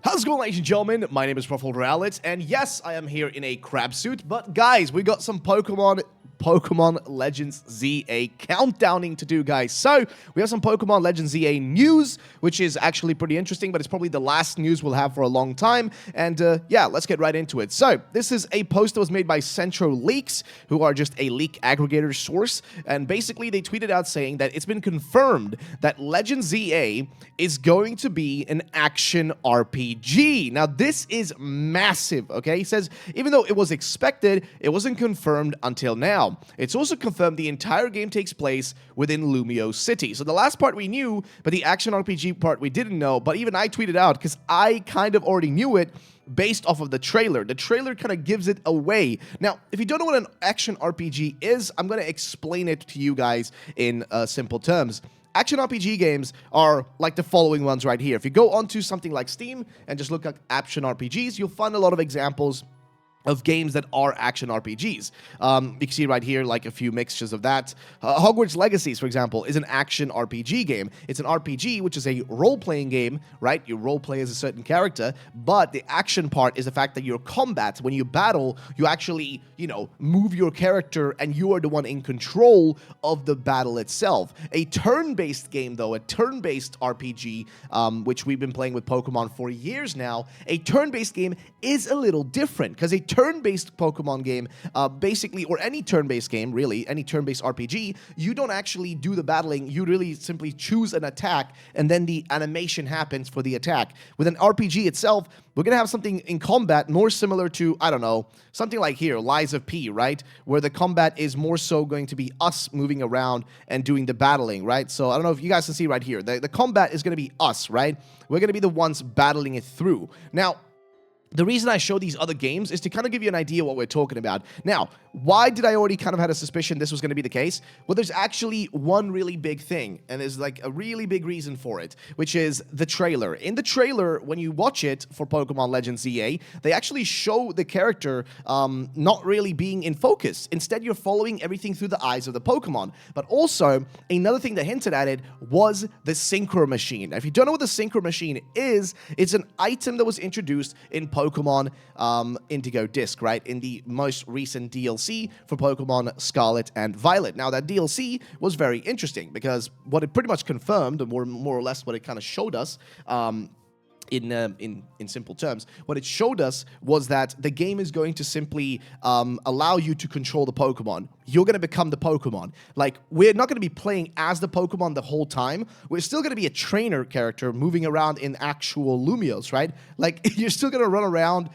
How's it going, ladies and gentlemen? My name is RuffledRowlit, and yes, I am here in a crab suit, but guys, we got some Pokemon Legends ZA countdowning to do, guys. So, we have some Pokemon Legends ZA news, which is actually pretty interesting, but it's probably the last news we'll have for a long time, and yeah, let's get right into it. So, this is a post that was made by Synchro Leaks, who are just a leak aggregator source, and basically they tweeted out saying that it's been confirmed that Legends ZA is going to be an action RPG. Now, this is massive, okay? He says, even though it was expected, it wasn't confirmed until now. It's also confirmed the entire game takes place within Lumiose City. So the last part we knew, but the action RPG part we didn't know, but even I tweeted out because I kind of already knew it based off of the trailer. The trailer kind of gives it away. Now, if you don't know what an action RPG is, I'm going to explain it to you guys in simple terms. Action RPG games are like the following ones right here. If you go onto something like Steam and just look at action RPGs, you'll find a lot of examples of games that are action RPGs. You can see right here, like a few mixtures of that. Hogwarts Legacies, for example, is an action RPG game. It's an RPG, which is a role-playing game, right? You role-play as a certain character, but the action part is the fact that your combat, when you battle, you actually, move your character and you are the one in control of the battle itself. A turn-based game, though, a turn-based RPG, which we've been playing with Pokemon for years now, a turn-based game is a little different, because a turn-based Pokemon game, basically, or any turn-based game, really, any turn-based RPG, you don't actually do the battling, you really simply choose an attack, and then the animation happens for the attack. With an RPG itself, we're going to have something in combat more similar to, I don't know, something like here, Lies of P, right? Where the combat is more so going to be us moving around and doing the battling, right? So I don't know if you guys can see right here. The combat is going to be us, right? We're going to be the ones battling it through. Now, the reason I show these other games is to kind of give you an idea what we're talking about. Now, why did I already kind of had a suspicion this was going to be the case? Well, there's actually one really big thing, and there's like a really big reason for it, which is the trailer. In the trailer, when you watch it for Pokemon Legends ZA, they actually show the character not really being in focus. Instead, you're following everything through the eyes of the Pokemon. But also, another thing that hinted at it was the synchro machine. Now, if you don't know what the synchro machine is, it's an item that was introduced in Pokemon Indigo Disc, right? In the most recent DLC for Pokemon Scarlet and Violet. Now, that DLC was very interesting because what it pretty much confirmed, more or less what it kind of showed us, in simple terms, what it showed us was that the game is going to simply allow you to control the Pokemon. You're going to become the Pokemon. Like, we're not going to be playing as the Pokemon the whole time. We're still going to be a trainer character moving around in actual Lumiose, right? Like, you're still going to run around,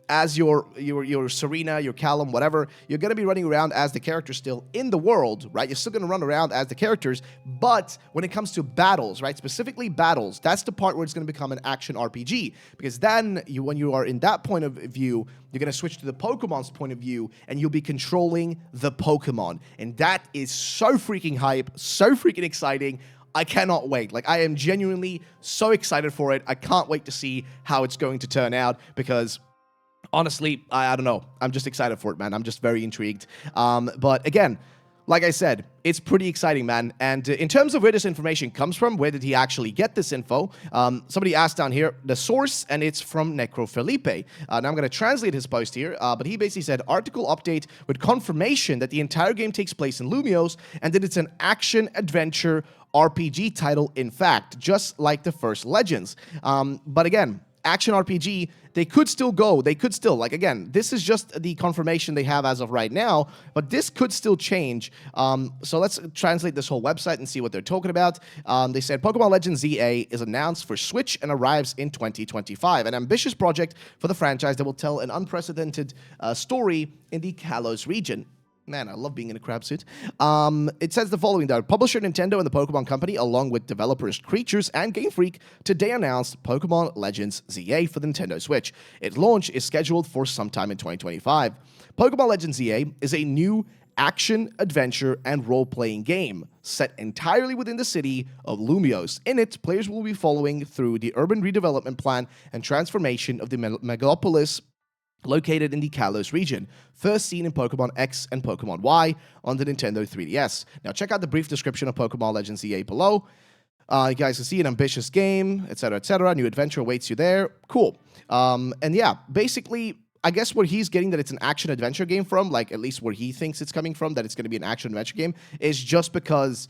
as your Serena, your Callum, whatever. You're going to be running around as the character still in the world, right? You're still going to run around as the characters, but when it comes to battles, right, specifically battles, that's the part where it's going to become an action RPG, because then when you are in that point of view, you're going to switch to the Pokemon's point of view, and you'll be controlling the Pokemon, and that is so freaking hype, so freaking exciting. I cannot wait. Like, I am genuinely so excited for it. I can't wait to see how it's going to turn out, because honestly, I don't know. I'm just excited for it, man. I'm just very intrigued. But again, like I said, it's pretty exciting, man. And in terms of where this information comes from, where did he actually get this info? Somebody asked down here, the source, and it's from Necro Felipe. Now I'm going to translate his post here, but he basically said, article update with confirmation that the entire game takes place in Lumiose and that it's an action-adventure RPG title, in fact, just like the first Legends. But again, action RPG, they could still, like, again, this is just the confirmation they have as of right now, but this could still change. So let's translate this whole website and see what they're talking about. They said, Pokemon Legends ZA is announced for Switch and arrives in 2025, an ambitious project for the franchise that will tell an unprecedented story in the Kalos region. Man, I love being in a crab suit. It says the following, though. Publisher Nintendo and the Pokemon Company, along with developers Creatures and Game Freak, today announced Pokemon Legends ZA for the Nintendo Switch. Its launch is scheduled for sometime in 2025. Pokemon Legends ZA is a new action, adventure, and role-playing game set entirely within the city of Lumiose. In it, players will be following through the urban redevelopment plan and transformation of the megalopolis located in the Kalos region, first seen in Pokemon X and Pokemon Y on the Nintendo 3DS. Now check out the brief description of Pokemon Legends ZA below. You guys can see an ambitious game, etc., etc. New adventure awaits you there. Cool. And yeah, basically, I guess where he's getting that it's an action-adventure game from, like at least where he thinks it's coming from, that it's going to be an action-adventure game, is just because,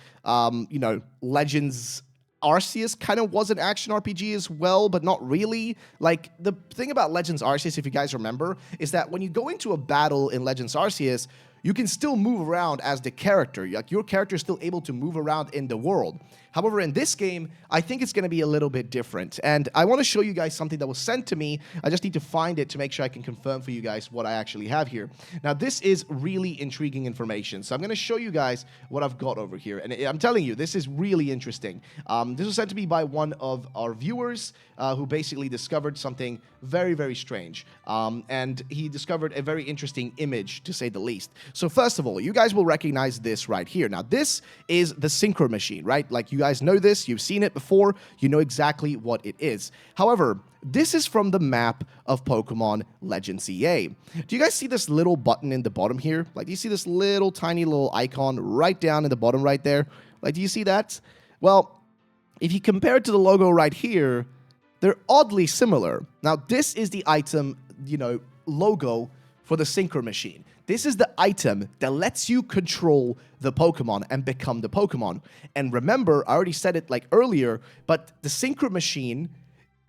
Legends Arceus kind of was an action RPG as well, but not really. Like, the thing about Legends Arceus, if you guys remember, is that when you go into a battle in Legends Arceus, you can still move around as the character. Like, your character is still able to move around in the world. However, in this game, I think it's going to be a little bit different. And I want to show you guys something that was sent to me. I just need to find it to make sure I can confirm for you guys what I actually have here. Now, this is really intriguing information. So I'm going to show you guys what I've got over here. And I'm telling you, this is really interesting. This was sent to me by one of our viewers who basically discovered something very, very strange. And he discovered a very interesting image, to say the least. So first of all, you guys will recognize this right here. Now, this is the synchro machine, right? Like, you guys know this, you've seen it before, you know exactly what it is. However, this is from the map of Pokemon Legends EA. Do you guys see this little button in the bottom here? Like, do you see this little tiny little icon right down in the bottom right there? Like, do you see that? Well, if you compare it to the logo right here, they're oddly similar. Now, this is the item, logo for the synchro machine. This is the item that lets you control the Pokemon and become the Pokemon. And remember, I already said it like earlier, but the synchro machine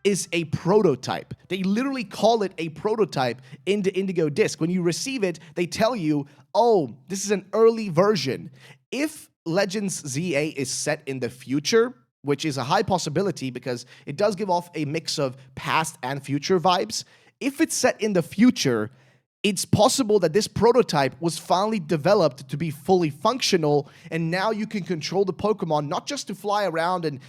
is a prototype. They literally call it a prototype in the Indigo Disc. When you receive it, they tell you, oh, this is an early version. If Legends ZA is set in the future, which is a high possibility because it does give off a mix of past and future vibes, if it's set in the future, it's possible that this prototype was finally developed to be fully functional, and now you can control the Pokemon not just to fly around and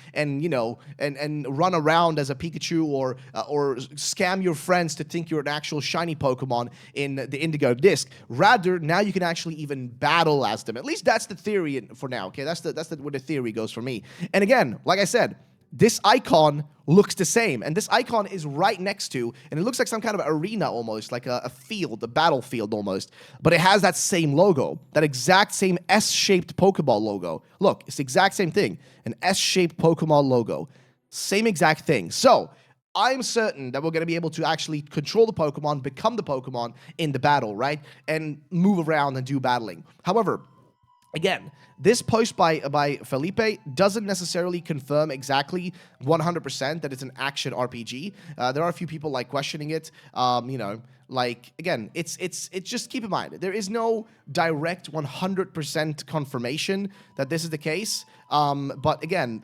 run around as a Pikachu or scam your friends to think you're an actual shiny Pokemon in the Indigo Disc. Rather, now you can actually even battle as them. At least that's the theory for now. Okay, that's where the theory goes for me. And again, like I said, this icon looks the same, and this icon is right next to, and it looks like some kind of arena almost, like a field, a battlefield almost, but it has that same logo, that exact same S-shaped Pokeball logo. Look, it's the exact same thing, an S-shaped Pokemon logo. Same exact thing. So, I'm certain that we're going to be able to actually control the Pokemon, become the Pokemon in the battle, right? And move around and do battling. However, again, this post by Felipe doesn't necessarily confirm exactly 100% that it's an action RPG. There are a few people like questioning it. Again, it's just keep in mind there is no direct 100% confirmation that this is the case. But again,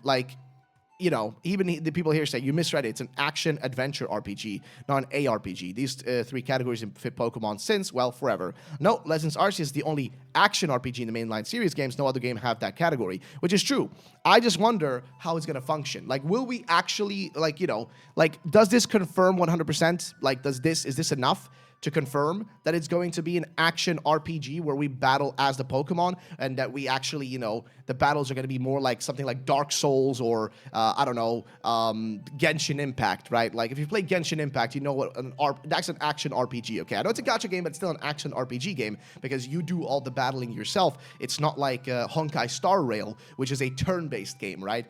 even the people here say you misread it. It's an action-adventure RPG, not an ARPG. These three categories fit Pokemon since, well, forever. No, Legends Arceus is the only action RPG in the mainline series games. No other game have that category, which is true. I just wonder how it's going to function. Like, will we actually, does this confirm 100%? Like, is this enough to confirm that it's going to be an action RPG where we battle as the Pokemon, and that we actually, the battles are going to be more like something like Dark Souls or, Genshin Impact, right? Like, if you play Genshin Impact, you know what that's an action RPG, okay? I know it's a gacha game, but it's still an action RPG game because you do all the battling yourself. It's not like Honkai Star Rail, which is a turn-based game, right?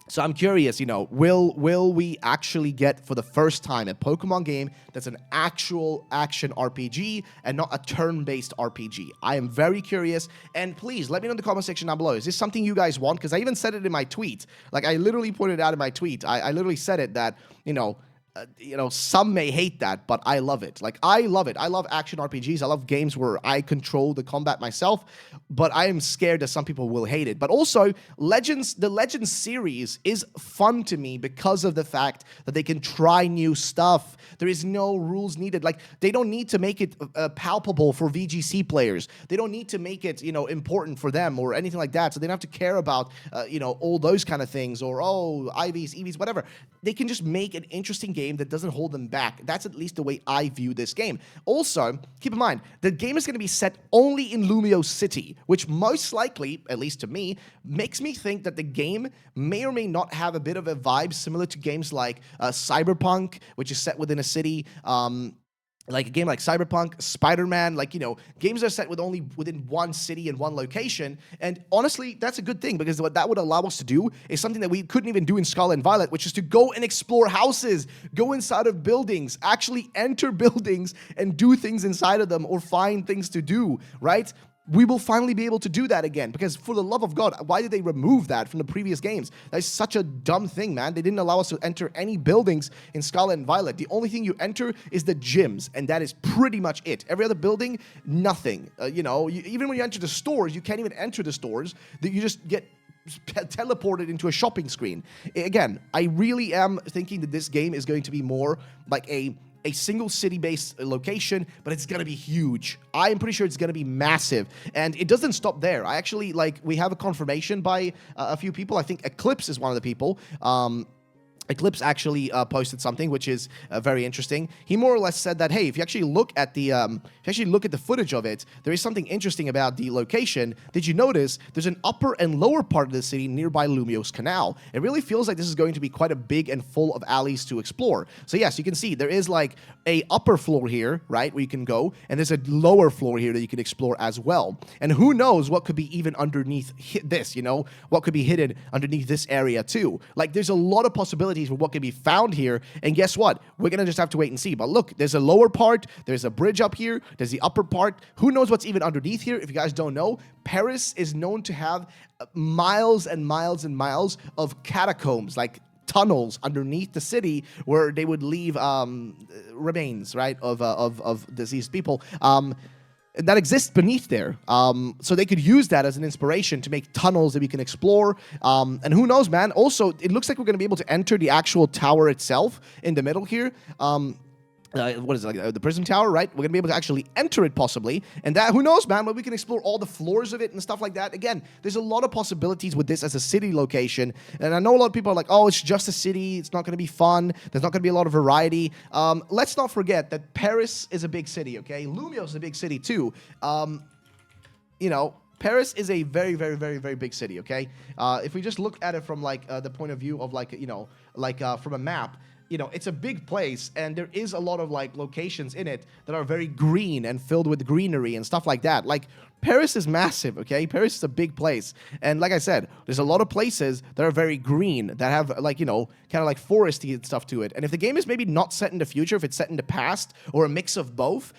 So I'm curious, will we actually get for the first time a Pokemon game that's an actual action RPG and not a turn-based RPG? I am very curious, and please let me know in the comment section down below. Is this something you guys want? Because I even said it in my tweet. Like, I literally put it out in my tweet. I literally said it that, some may hate that, but I love it. Like, I love it. I love action RPGs. I love games where I control the combat myself, but I am scared that some people will hate it. But also, the Legends series is fun to me because of the fact that they can try new stuff. There is no rules needed. Like, they don't need to make it palpable for VGC players. They don't need to make it, important for them or anything like that. So they don't have to care about, all those kind of things or, IVs, EVs, whatever. They can just make an interesting game that doesn't hold them back. That's at least the way I view this game. Also, keep in mind, the game is going to be set only in Lumiose City, which most likely, at least to me, makes me think that the game may or may not have a bit of a vibe similar to games like Cyberpunk, which is set within a city, like a game like Cyberpunk, Spider-Man, like, games that are set within one city and one location. And honestly, that's a good thing, because what that would allow us to do is something that we couldn't even do in Scarlet and Violet, which is to go and explore houses, go inside of buildings, actually enter buildings and do things inside of them or find things to do, right? We will finally be able to do that again, because for the love of God, why did they remove that from the previous games? That's such a dumb thing, man. They didn't allow us to enter any buildings in Scarlet and Violet. The only thing you enter is the gyms, and that is pretty much it. Every other building, nothing. Even when you enter the stores, you can't even enter the stores. You just get teleported into a shopping screen. Again, I really am thinking that this game is going to be more like a single city-based location, but it's gonna be huge. I am pretty sure it's gonna be massive, and it doesn't stop there. I actually, we have a confirmation by a few people. I think Eclipse is one of the people. Eclipse actually posted something which is very interesting. He more or less said that, hey, if you actually look at the footage of it, there is something interesting about the location. Did you notice there's an upper and lower part of the city nearby Lumiose Canal? It really feels like this is going to be quite a big and full of alleys to explore. So yes, you can see there is like a upper floor here, right, where you can go, and there's a lower floor here that you can explore as well. And who knows what could be even underneath this, what could be hidden underneath this area too. Like, there's a lot of possibilities for what can be found here, and guess what? We're gonna just have to wait and see. But look, there's a lower part, there's a bridge up here, there's the upper part. Who knows what's even underneath here? If you guys don't know, Paris is known to have miles and miles and miles of catacombs, like tunnels underneath the city where they would leave remains, right, of deceased people. That exists beneath there. So they could use that as an inspiration to make tunnels that we can explore. And who knows, man? Also, it looks like we're going to be able to enter the actual tower itself in the middle here. What is it, like the Prism Tower, right? We're going to be able to actually enter it, possibly. And that, who knows, man, but we can explore all the floors of it and stuff like that. Again, there's a lot of possibilities with this as a city location. And I know a lot of people are like, oh, it's just a city. It's not going to be fun. There's not going to be a lot of variety. Let's not forget that Paris is a big city, okay? Lumiose is a big city, too. Paris is a very, very, very, very big city, okay? If we just look at it from, the point of view of, from a map, it's a big place, and there is a lot of, locations in it that are very green and filled with greenery and stuff like that. Like, Paris is massive, okay? Paris is a big place. And like I said, there's a lot of places that are very green, that have, kind of like foresty and stuff to it. And if the game is maybe not set in the future, if it's set in the past, or a mix of both,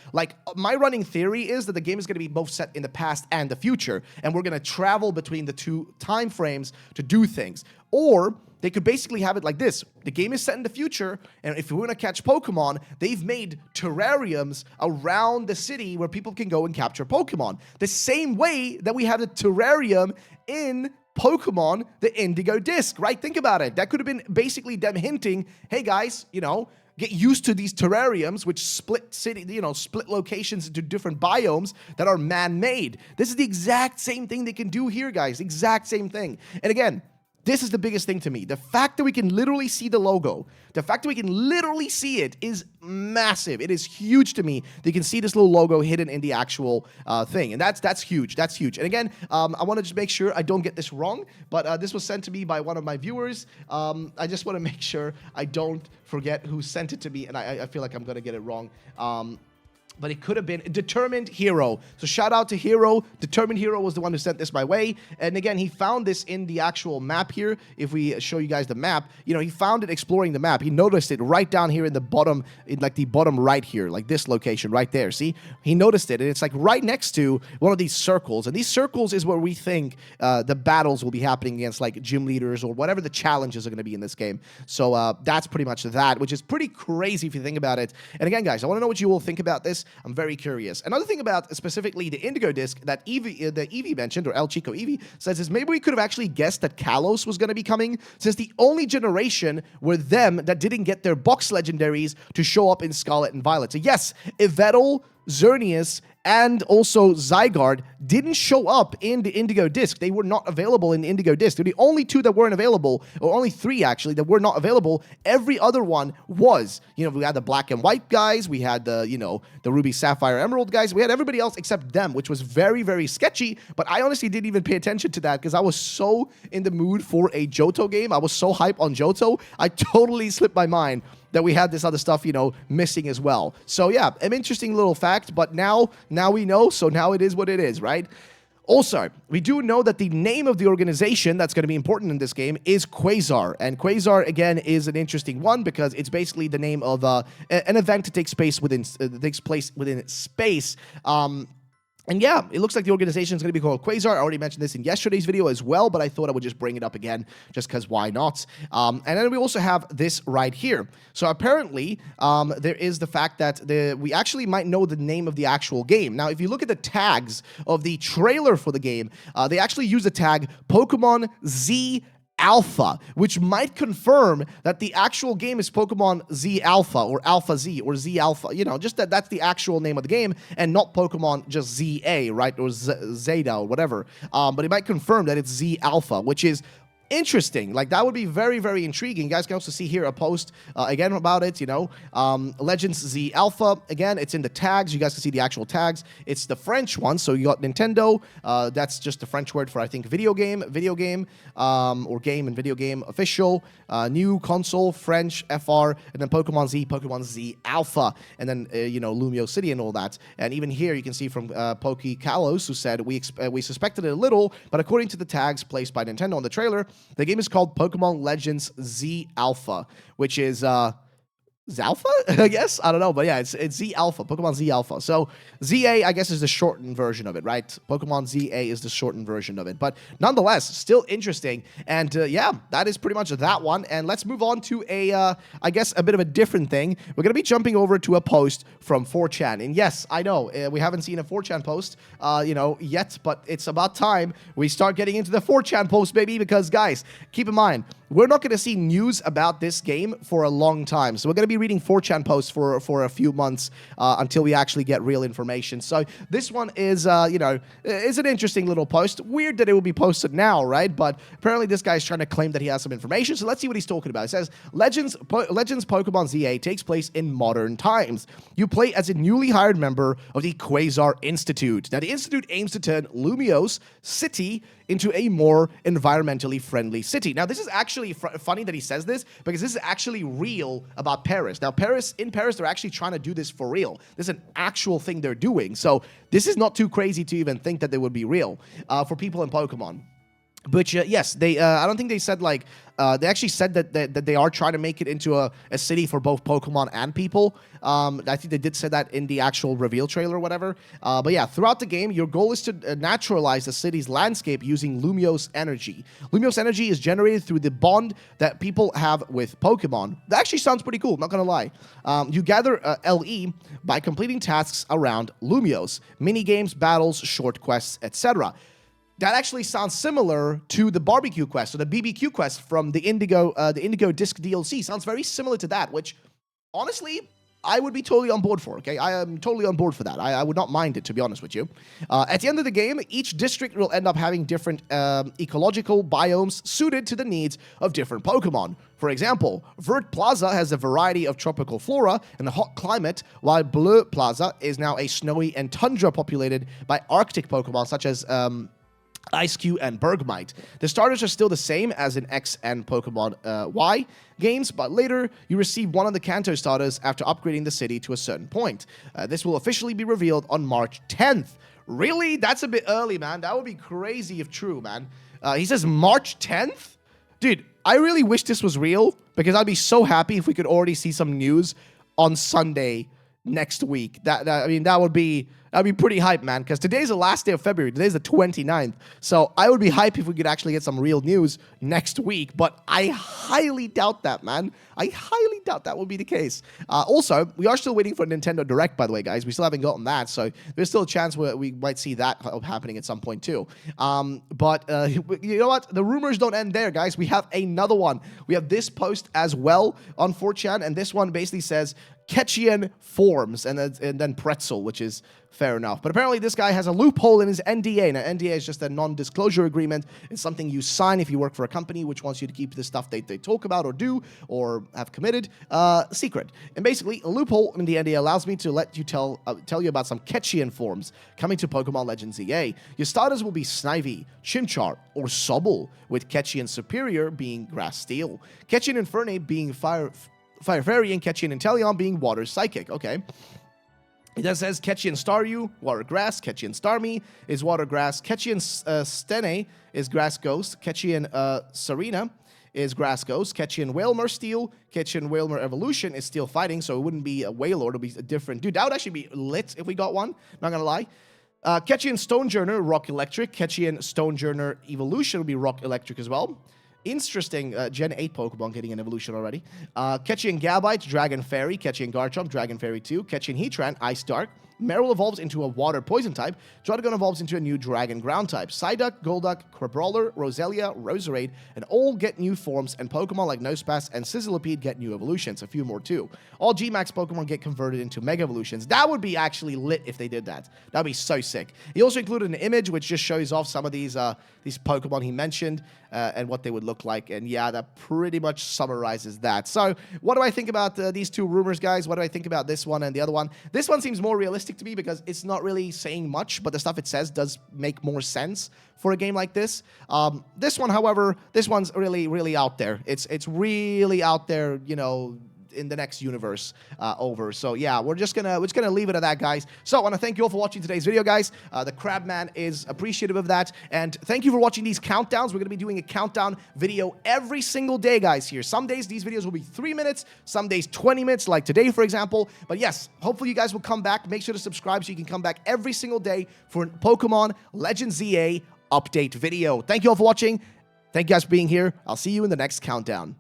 my running theory is that the game is going to be both set in the past and the future, and we're going to travel between the two time frames to do things. Or they could basically have it like this. The game is set in the future, and if we want to catch Pokemon, they've made terrariums around the city where people can go and capture Pokemon. The same way that we have the terrarium in Pokemon, the Indigo Disc, right? Think about it. That could have been basically them hinting, hey guys, get used to these terrariums, which split split locations into different biomes that are man-made. This is the exact same thing they can do here, guys. Exact same thing. And again, this is the biggest thing to me. The fact that we can literally see the logo, the fact that we can literally see it is massive. It is huge to me that you can see this little logo hidden in the actual thing. And that's huge. That's huge. And again, I want to just make sure I don't get this wrong, but this was sent to me by one of my viewers. I just want to make sure I don't forget who sent it to me, and I feel like I'm going to get it wrong. But it could have been Determined Hero. So shout out to Hero. Determined Hero was the one who sent this my way. And again, he found this in the actual map here. If we show you guys the map, he found it exploring the map. He noticed it right down here in the bottom, in the bottom right here, like this location right there. See? He noticed it, and it's right next to one of these circles. And these circles is where we think the battles will be happening against gym leaders or whatever the challenges are going to be in this game. So that's pretty much that, which is pretty crazy if you think about it. And again, guys, I want to know what you all think about this. I'm very curious. Another thing about specifically the Indigo Disc that Eevee mentioned, or El Chico Eevee, says is maybe we could have actually guessed that Kalos was going to be coming, since the only generation were them that didn't get their box legendaries to show up in Scarlet and Violet. So yes, Yveltal, Xerneas, and also Zygarde didn't show up in the Indigo Disc. They were not available in the Indigo Disc. They're the only two that weren't available, or only three, actually, that were not available. Every other one was. We had the Black and White guys. We had the, the Ruby, Sapphire, Emerald guys. We had everybody else except them, which was very, very sketchy. But I honestly didn't even pay attention to that because I was so in the mood for a Johto game. I was so hype on Johto. I totally slipped my mind that we had this other stuff, missing as well. So yeah, an interesting little fact, but now we know, so now it is what it is, right? Also, we do know that the name of the organization that's going to be important in this game is Quasar. And Quasar, again, is an interesting one because it's basically the name of an event that takes place within space. And yeah, it looks like the organization is going to be called Quasar. I already mentioned this in yesterday's video as well, but I thought I would just bring it up again just because why not? And then we also have this right here. So apparently, there is the fact that we actually might know the name of the actual game. Now, if you look at the tags of the trailer for the game, they actually use the tag Pokemon Z Alpha, which might confirm that the actual game is Pokemon Z Alpha or Alpha Z or Z Alpha, just that's the actual name of the game and not Pokemon just ZA, right, or Zeta or whatever. But it might confirm that it's Z Alpha, which is interesting. Like, that would be very, very intriguing. You guys can also see here a post again about it, Legends Z Alpha. Again, it's in the tags. You guys can see the actual tags. It's the French one, so you got Nintendo. That's just the French word for, I think, video game, or game and video game, official, new console, French, FR, and then Pokemon Z Alpha, and then, Lumiose City and all that. And even here, you can see from Pokey Kalos, who said, we suspected it a little, but according to the tags placed by Nintendo on the trailer, the game is called Pokemon Legends Z Alpha, which is Zalpha, I guess? I don't know, but yeah, it's Z Alpha, Pokemon Z Alpha. So ZA, I guess, is the shortened version of it, right? Pokemon ZA is the shortened version of it. But nonetheless, still interesting. And yeah, that is pretty much that one. And let's move on to I guess, a bit of a different thing. We're going to be jumping over to a post from 4chan. And yes, I know, we haven't seen a 4chan post, yet, but it's about time we start getting into the 4chan post, baby, because, guys, keep in mind, we're not going to see news about this game for a long time. So we're going to be reading 4chan posts for a few months until we actually get real information. So this one is, is an interesting little post. Weird that it will be posted now, right? But apparently this guy's trying to claim that he has some information. So let's see what he's talking about. It says, Legends Pokemon ZA takes place in modern times. You play as a newly hired member of the Quasar Institute. Now, the Institute aims to turn Lumiose City into a more environmentally friendly city. Now, this is actually funny that he says this, because this is actually real about Paris. Now, in Paris, they're actually trying to do this for real. This is an actual thing they're doing. So this is not too crazy to even think that they would be real for people in Pokemon. But yes, they. I don't think they said like. They actually said that they are trying to make it into a city for both Pokemon and people. I think they did say that in the actual reveal trailer or whatever. But yeah, throughout the game, your goal is to naturalize the city's landscape using Lumiose energy. Lumiose energy is generated through the bond that people have with Pokemon. That actually sounds pretty cool, not gonna lie. You gather LE by completing tasks around Lumiose, mini games, battles, short quests, etc. That actually sounds similar to the barbecue quest, or the BBQ quest from the Indigo Disc DLC. Sounds very similar to that, which, honestly, I would be totally on board for, okay? I am totally on board for that. I would not mind it, to be honest with you. At the end of the game, each district will end up having different ecological biomes suited to the needs of different Pokemon. For example, Vert Plaza has a variety of tropical flora and a hot climate, while Bleu Plaza is now a snowy and tundra populated by Arctic Pokemon, such as Ice-Q and Bergmite. The starters are still the same as in X and Pokemon Y games, but later you receive one of the Kanto starters after upgrading the city to a certain point. This will officially be revealed on March 10th. Really? That's a bit early, man. That would be crazy if true, man. He says March 10th? Dude, I really wish this was real, because I'd be so happy if we could already see some news on Sunday next week. That would be pretty hype, man, because today's the last day of February. Today's the 29th. So I would be hype if we could actually get some real news next week, but I highly doubt that, man. I highly doubt that will be the case. Also, we are still waiting for Nintendo Direct, by the way, guys. We still haven't gotten that, so there's still a chance where we might see that happening at some point, too. But you know what? The rumors don't end there, guys. We have another one. We have this post as well on 4chan, and this one basically says Ketchian forms, and then pretzel, which is fair enough. But apparently this guy has a loophole in his NDA. Now, NDA is just a non-disclosure agreement. It's something you sign if you work for a company which wants you to keep the stuff they talk about or do or have committed secret. And basically, a loophole in the NDA allows me to let you tell you about some Ketchian forms coming to Pokemon Legends ZA. Your starters will be Snivy, Chimchar, or Sobble, with Ketchian Superior being Grass Steel, Ketchian Infernape being Fire Fairy, and Ketchian Inteleon being Water Psychic. Okay. It then says Ketchian Staryu, Water Grass. Ketchian Starmie is Water Grass. Ketchian Stene is Grass Ghost. Ketchian Serena is Grass Ghost. Ketchian Wailmer Steel. Ketchian Wailmer Evolution is Steel Fighting, so it wouldn't be a Wailord, it'll be a different dude. That would actually be lit if we got one, not gonna lie. Ketchian Stonejourner, Rock Electric. Ketchian Stonejourner Evolution will be Rock Electric as well. Interesting Gen 8 Pokemon getting an evolution already. Ketchian Gabite, Dragon Fairy. Ketchian Garchomp, Dragon Fairy 2. Ketchian Heatran, Ice Dark. Meryl evolves into a Water Poison type. Druddigon evolves into a new Dragon Ground type. Psyduck, Golduck, Crabrawler, Roselia, Roserade, and all get new forms, and Pokemon like Nosepass and Sizzlipede get new evolutions. A few more too. All G-Max Pokemon get converted into Mega Evolutions. That would be actually lit if they did that. That would be so sick. He also included an image which just shows off some of these Pokemon he mentioned and what they would look like. And yeah, that pretty much summarizes that. So what do I think about these two rumors, guys? What do I think about this one and the other one? This one seems more realistic to me because it's not really saying much, but the stuff it says does make more sense for a game like this. This one, however, this one's really, really out there. It's really out there, you know, in the next universe over. So yeah, we're just gonna leave it at that, guys. So I want to thank you all for watching today's video, guys. The Crabman is appreciative of that, and thank you for watching these countdowns. We're gonna be doing a countdown video every single day, guys. Here, some days these videos will be 3 minutes, some days 20 minutes, like today, for example. But yes, hopefully you guys will come back. Make sure to subscribe so you can come back every single day for a Pokemon Legends ZA update video. Thank you all for watching. Thank you guys for being here. I'll see you in the next countdown.